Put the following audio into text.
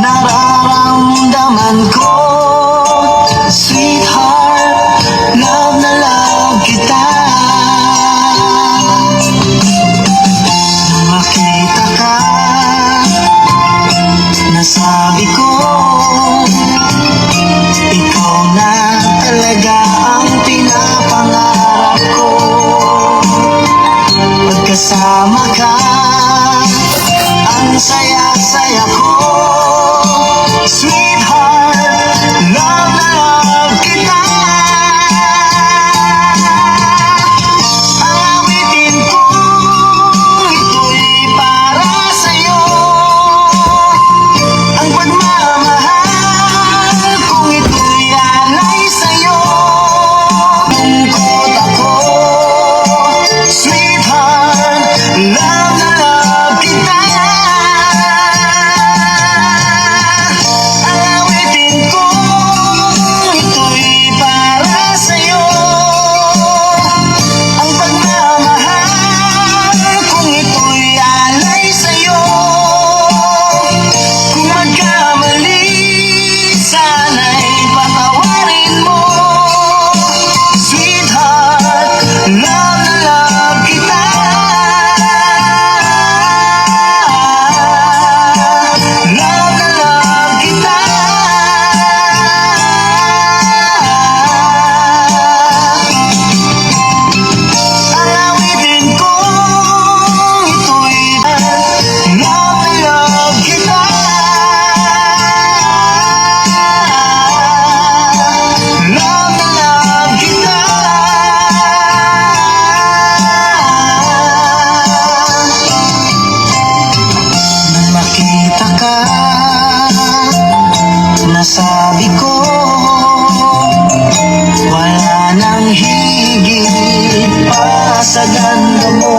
nararamdaman ko. Sweetheart, love na love kita. Nang makita ka, nasabi ko, ikaw na talaga ang pinapangarap ko. Pagkasama ka, ang saya-saya ko. Sweetheart, love na love kita. Awitin ko, ito'y para sa'yo. Ang pagmamahal kung ito'y alay sa'yo. Lungkot ako, sweetheart, love na love kita. Awitin ko, ito'y para sa'yo. Ang pagmamahal kung ito'y alay sa'yo. Kung magkamali, sana'y patawarin mo. Sweetheart, love na love kita. Love na love kita. Awitin ko, ito'y love na love kita. Love na love kita. Nang makita ka, nasabi ko, wala nang higit pa sa ganda mo.